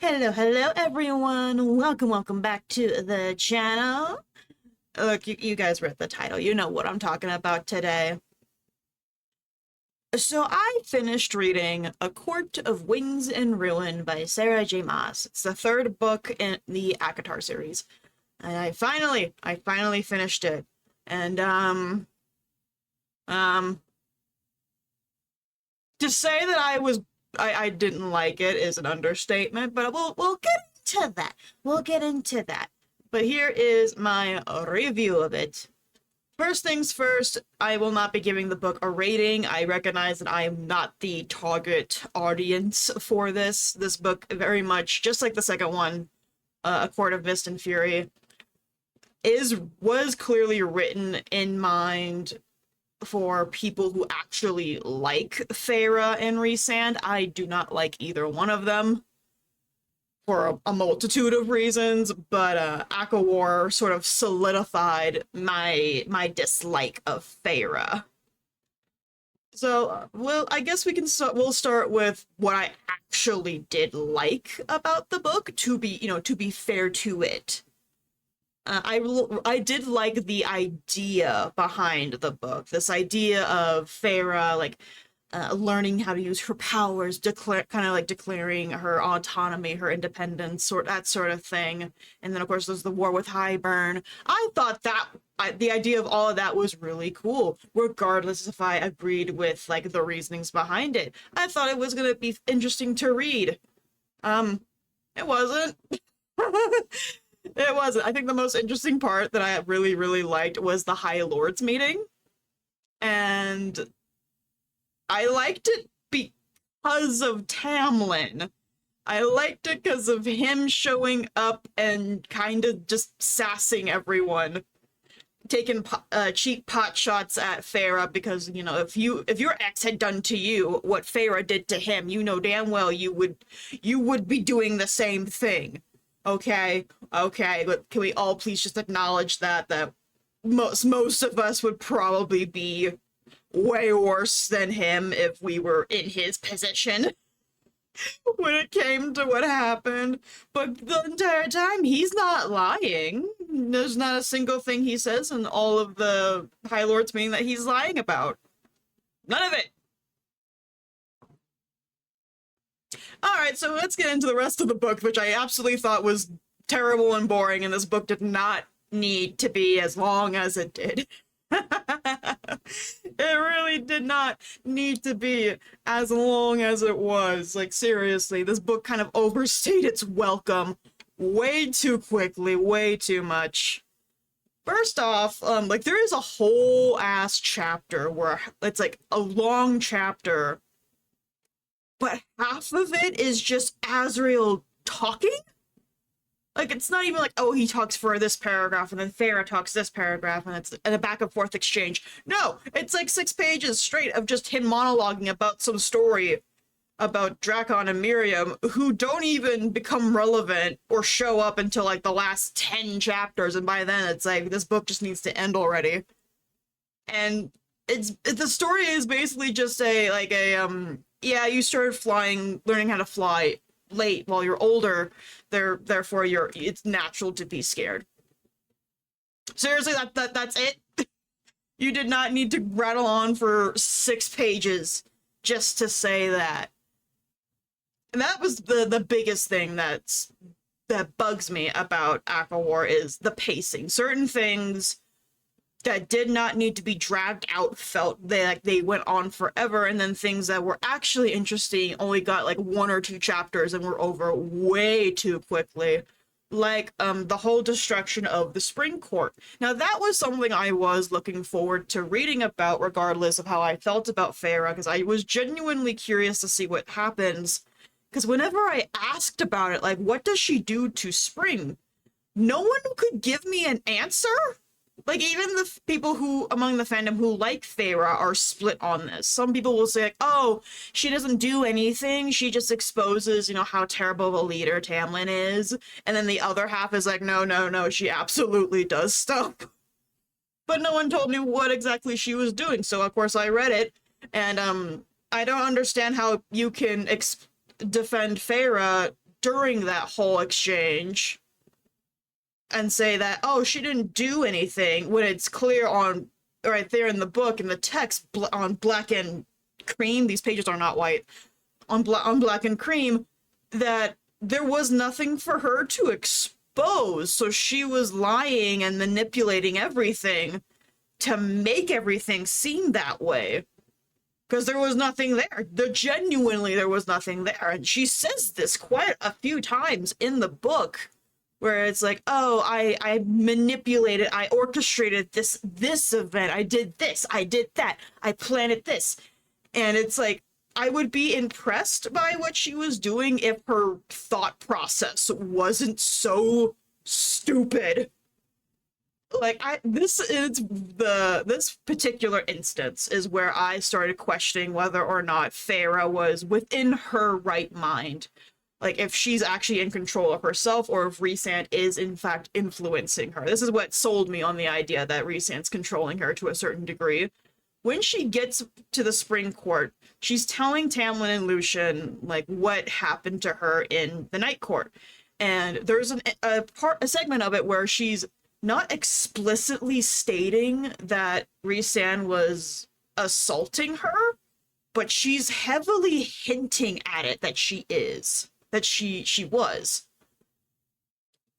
Hello everyone. Welcome back to the channel. Look, you guys read the title. You know what I'm talking about today. So I finished reading A Court of Wings and Ruin by Sarah J. Maas. It's the third book in the ACOTAR series. And I finally finished it. And, to say that I didn't like it is an understatement, but we'll get into that. We'll get into that. But here is my review of it. First things first, I will not be giving the book a rating. I recognize that I am not the target audience for this. This book very much, just like the second one, A Court of Mist and Fury, was clearly written in mind for people who actually like Feyre and Rhysand. I do not like either one of them for a multitude of reasons, but ACOWAR sort of solidified my dislike of Feyre. So, well, I guess we'll start with what I actually did like about the book, to be fair to it. I did like the idea behind the book. This idea of Feyre, learning how to use her powers, declaring her autonomy, her independence, that sort of thing. And then, of course, there's the war with Hybern. I thought the idea of all of that was really cool, regardless if I agreed with, the reasonings behind it. I thought it was going to be interesting to read. It wasn't. It wasn't. I think the most interesting part that I really, really liked was the High Lords meeting. And I liked it because of Tamlin. I liked it because of him showing up and kind of just sassing everyone, taking cheap pot shots at Feyre because, if your ex had done to you what Feyre did to him, you know damn well you would be doing the same thing. Okay, but can we all please just acknowledge that most of us would probably be way worse than him if we were in his position when it came to what happened. But the entire time, he's not lying. There's not a single thing he says in all of the High Lords meaning that he's lying about. None of it. Alright, so let's get into the rest of the book, which I absolutely thought was terrible and boring, and this book did not need to be as long as it did. It really did not need to be as long as it was. Seriously, this book kind of overstayed its welcome way too quickly, way too much. First off, there is a whole ass chapter where it's a long chapter, but half of it is just Azriel talking? It's not even oh, he talks for this paragraph, and then Feyre talks this paragraph, and it's a back and forth exchange. No, it's 6 pages straight of just him monologuing about some story about Drakon and Miriam, who don't even become relevant or show up until, the last 10 chapters, and by then it's this book just needs to end already. And the story is basically just yeah, you started learning how to fly late while you're older, therefore it's natural to be scared. Seriously, that's it? You did not need to rattle on for 6 pages just to say that. And that was the biggest thing that bugs me about ACOWAR is the pacing. Certain things that did not need to be dragged out felt they went on forever, and then things that were actually interesting only got 1 or 2 chapters and were over way too quickly. The whole destruction of the Spring Court. Now that was something I was looking forward to reading about, regardless of how I felt about Feyre, because I was genuinely curious to see what happens. Because whenever I asked about it, what does she do to Spring? No one could give me an answer. Even the people among the fandom who like Feyre are split on this. Some people will say, oh, she doesn't do anything, she just exposes, how terrible of a leader Tamlin is. And then the other half is no, she absolutely does stuff. But no one told me what exactly she was doing, so of course I read it, and I don't understand how you can defend Feyre during that whole exchange and say that, oh, she didn't do anything, when it's clear on right there in the book, in the text, on black and cream, these pages are not white, on black and cream, that there was nothing for her to expose. So she was lying and manipulating everything to make everything seem that way. Because there was nothing there. Genuinely, there was nothing there. And she says this quite a few times in the book, where it's like, oh, I manipulated, I orchestrated this event, I did this, I did that, I planted this. And it's like, I would be impressed by what she was doing if her thought process wasn't so stupid. Like, this particular instance is where I started questioning whether or not Feyre was within her right mind. Like, if she's actually in control of herself, or if Rhysand is, in fact, influencing her. This is what sold me on the idea that Rhysand's controlling her to a certain degree. When she gets to the Spring Court, she's telling Tamlin and Lucien, like, what happened to her in the Night Court. And there's a segment of it where she's not explicitly stating that Rhysand was assaulting her, but she's heavily hinting at it that she was.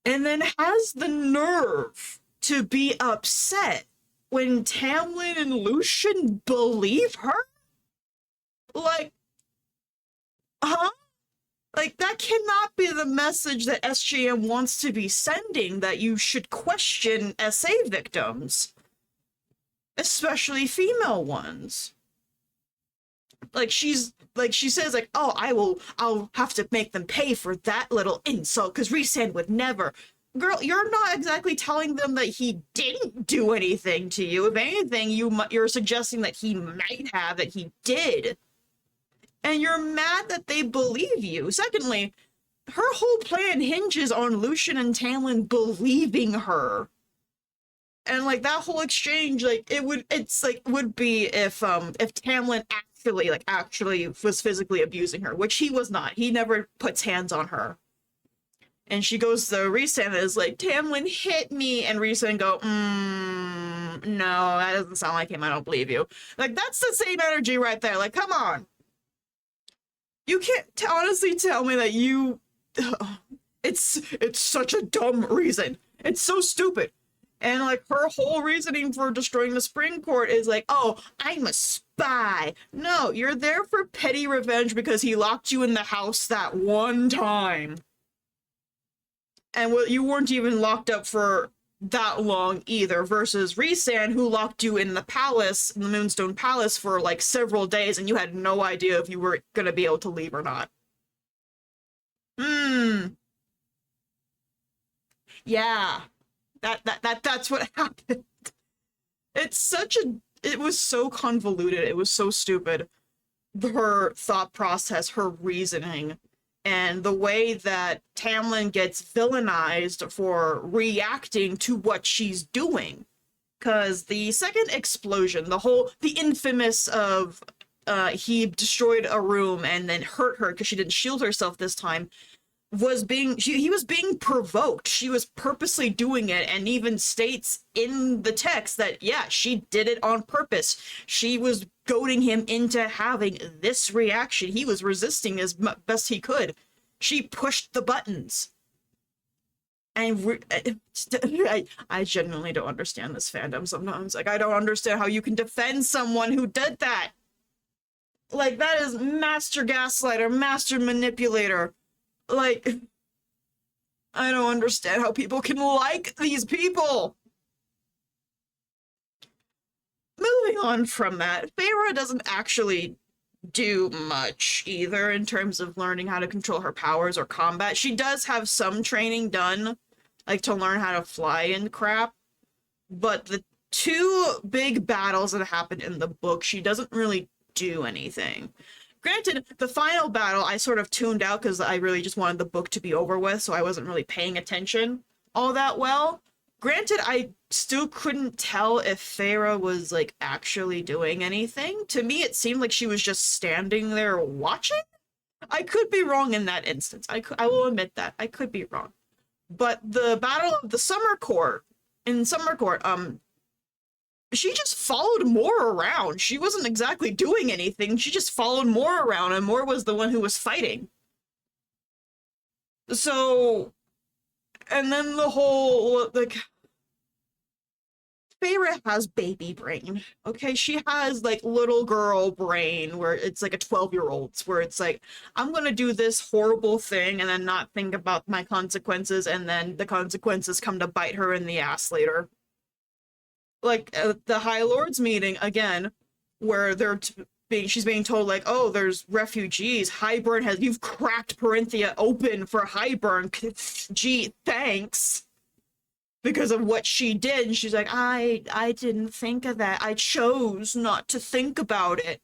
And then has the nerve to be upset when Tamlin and Lucien believe her? Like, huh? Like, that cannot be the message that SJM wants to be sending, that you should question SA victims. Especially female ones. Like, she says, like, oh, I'll have to make them pay for that little insult, because Rhysand would never. Girl, you're not exactly telling them that he didn't do anything to you. If anything, you're suggesting that he might have, that he did. And you're mad that they believe you. Secondly, her whole plan hinges on Lucien and Tamlin believing her. And, like, that whole exchange, like, would be if Tamlin actually was physically abusing her, which he was not. He never puts hands on her. And she goes to Rhysand and is like, Tamlin hit me, and Rhysand go, no, that doesn't sound like him, I don't believe you. Like, that's the same energy right there. Like, come on. You can't honestly tell me that you... It's such a dumb reason. It's so stupid. And, like, her whole reasoning for destroying the Spring Court is like, oh, I'm a spy. No, you're there for petty revenge because he locked you in the house that one time. And you weren't even locked up for that long either, versus Rhysand, who locked you in the palace, in the Moonstone Palace, for like several days, and you had no idea if you were gonna be able to leave or not. Yeah. That's what happened. It was so convoluted, it was so stupid. Her thought process, her reasoning, and the way that Tamlin gets villainized for reacting to what she's doing. Because the second explosion, the infamous of he destroyed a room and then hurt her because she didn't shield herself this time, he was being provoked. She was purposely doing it, and even states in the text that, yeah, she did it on purpose. She was goading him into having this reaction. He was resisting as best he could. She pushed the buttons. And I genuinely don't understand this fandom sometimes. Like, I don't understand how you can defend someone who did that. Like, that is master gaslighter, master manipulator. Like, I don't understand how people can like these people. Moving on from that, Feyre doesn't actually do much either in terms of learning how to control her powers or combat. She does have some training done, like to learn how to fly and crap, but the two big battles that happened in the book, she doesn't really do anything. Granted, the final battle I sort of tuned out because I really just wanted the book to be over with, so I wasn't really paying attention all that well. Granted, I still couldn't tell if Feyre was, like, actually doing anything. To me, it seemed like she was just standing there watching. I could be wrong in that instance. I will admit that. I could be wrong. But the Battle of the Summer Court, in Summer Court, she just followed Moore around. She wasn't exactly doing anything. She just followed Moore around, and Moore was the one who was fighting. So, and then the whole, like, Feyre has baby brain. Okay, she has like little girl brain where it's like a 12-year-old's where it's like, I'm gonna do this horrible thing and then not think about my consequences, and then the consequences come to bite her in the ass later. Like the High Lords meeting again, where she's being told like, oh, there's refugees. Hybern you've cracked Parinthia open for Hybern. Gee, thanks. Because of what she did, and she's like, I didn't think of that. I chose not to think about it.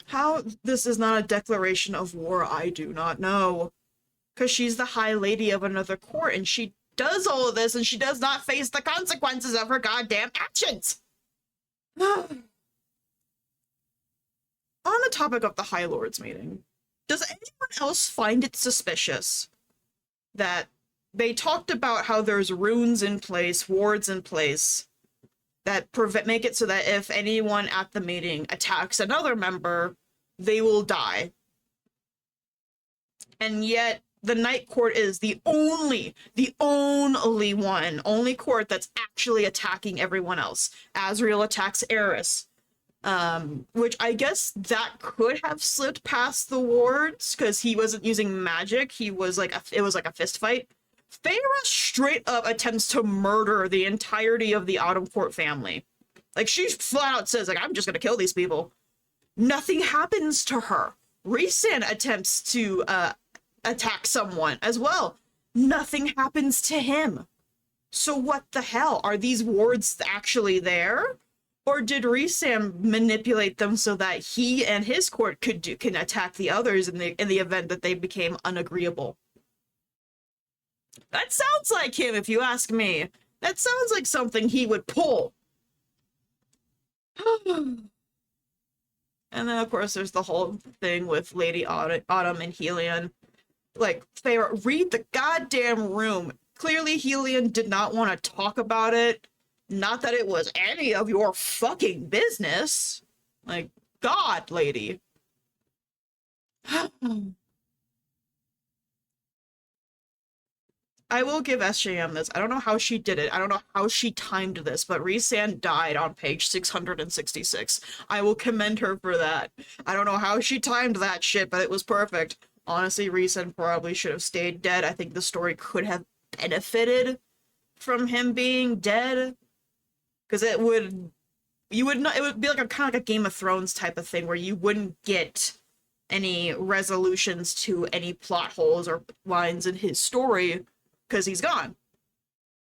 How this is not a declaration of war, I do not know. Because she's the High Lady of another court, and she does all of this, and she does not face the consequences of her goddamn actions. On the topic of the High Lords meeting, does anyone else find it suspicious that they talked about how there's runes in place, wards in place, that make it so that if anyone at the meeting attacks another member, they will die. And yet, the Night Court is the only court that's actually attacking everyone else. Azriel attacks Eris. Which I guess that could have slipped past the wards, because he wasn't using magic. It was like a fist fight. Feyre straight up attempts to murder the entirety of the Autumn Court family. Like, she flat out says, like, I'm just gonna kill these people. Nothing happens to her. Rhysand attempts to attack someone as well. Nothing happens to him. So what the hell? Are these wards actually there? Or did Rhysand manipulate them so that he and his court can attack the others in the event that they became unagreeable? That sounds like him, if you ask me. That sounds like something he would pull. And then, of course, there's the whole thing with Lady Autumn and Helion. Like, Feyre, read the goddamn room. Clearly, Helion did not want to talk about it. Not that it was any of your fucking business. Like, God, lady. I will give SJM this. I don't know how she did it. I don't know how she timed this, but Rhysand died on page 666. I will commend her for that. I don't know how she timed that shit, but it was perfect. Honestly, Rhysand probably should have stayed dead. I think the story could have benefited from him being dead. Because it would be like a kind of like a Game of Thrones type of thing where you wouldn't get any resolutions to any plot holes or lines in his story because he's gone.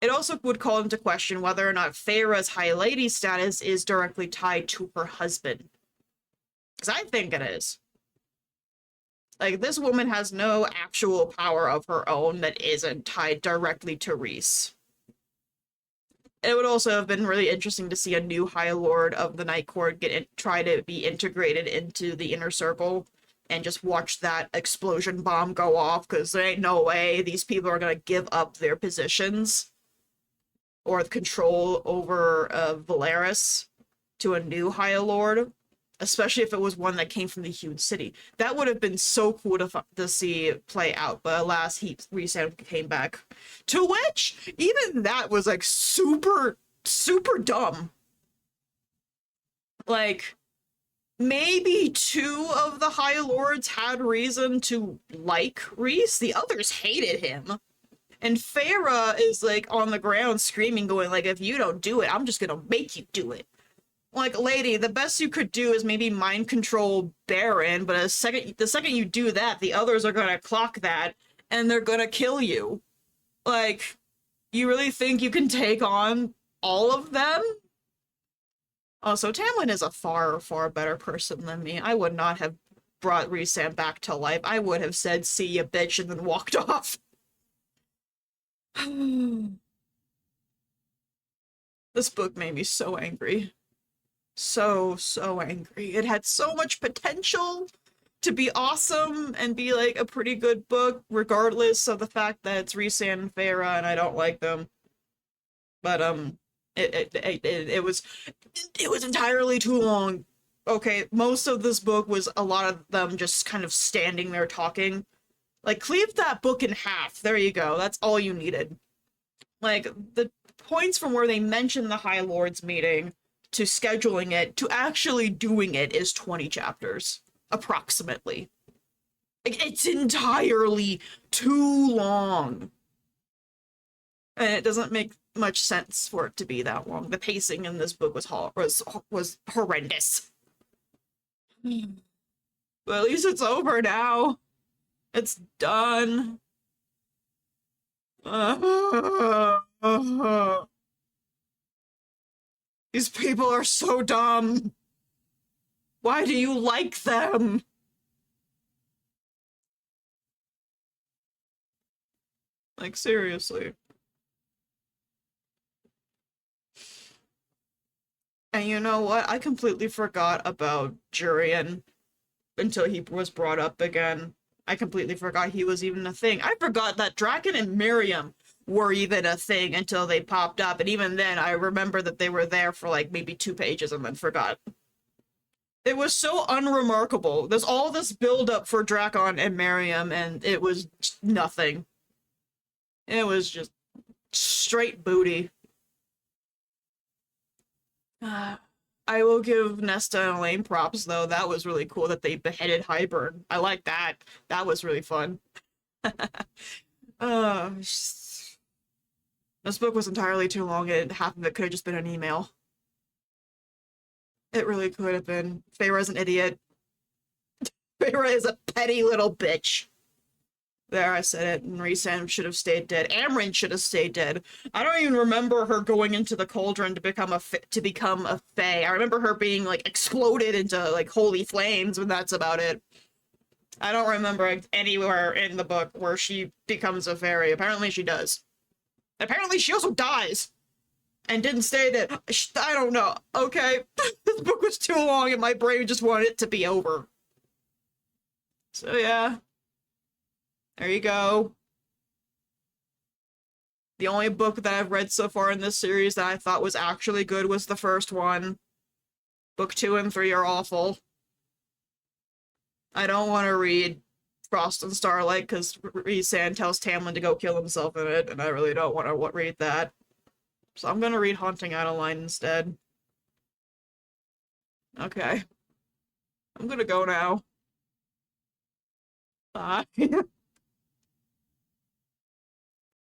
It also would call into question whether or not Feyre's High Lady status is directly tied to her husband. Because I think it is. Like, this woman has no actual power of her own that isn't tied directly to Rhys. It would also have been really interesting to see a new High Lord of the Night Court try to be integrated into the Inner Circle and just watch that explosion bomb go off, because there ain't no way these people are going to give up their positions or control over Valeris to a new High Lord, especially if it was one that came from the Huge City. That would have been so cool to see play out, but alas, Rhysand came back. To which, even that was, like, super, super dumb. Like, maybe 2 of the High Lords had reason to like Rhys. The others hated him. And Feyre is, like, on the ground screaming, going, like, if you don't do it, I'm just gonna make you do it. Like, lady, the best you could do is maybe mind control Baron, but the second you do that, the others are gonna clock that, and they're gonna kill you. Like, you really think you can take on all of them? Also, Tamlin is a far, far better person than me. I would not have brought Rhysand back to life. I would have said, see ya, bitch, and then walked off. This book made me so angry. So angry. It had so much potential to be awesome and be like a pretty good book, regardless of the fact that it's Rhysand and Feyre and I don't like them. But it was entirely too long. Okay, most of this book was a lot of them just kind of standing there talking. Like, cleave that book in half. There you go. That's all you needed. Like, the points from where they mention the High Lords meeting to scheduling it to actually doing it is 20 chapters, approximately. Like, it's entirely too long. And it doesn't make much sense for it to be that long. The pacing in this book was horrendous. But at least it's over now. It's done. These people are so dumb. Why do you like them? Like, seriously. And you know what? I completely forgot about Jurian until he was brought up again. I completely forgot he was even a thing. I forgot that Draken and Miriam were even a thing until they popped up, and even then I remember that they were there for like maybe 2 pages and then forgot. It was so unremarkable. There's all this build up for Drakon and Miriam, and it was nothing. It was just straight booty. I will give Nesta and Elaine props though. That was really cool that they beheaded Hybern. I like that. That was really fun. This book was entirely too long, and half of it could have just been an email. It really could have been. Feyre's an idiot. Feyre is a petty little bitch. There, I said it. And Rhysand should have stayed dead. Amryn should have stayed dead. I don't even remember her going into the cauldron to become a fae. I remember her being like exploded into like holy flames, and that's about it. I don't remember anywhere in the book where she becomes a fairy. Apparently she does. Apparently she also dies and didn't stay dead. I don't know. Okay, this book was too long, and my brain just wanted it to be over. So yeah. There you go. The only book that I've read so far in this series that I thought was actually good was the first one. Book 2 and 3 are awful. I don't want to read Frost and Starlight because Rhysand tells Tamlin to go kill himself in it, and I really don't want to read that. So I'm gonna read Haunting Adeline instead. Okay. I'm gonna go now. Bye.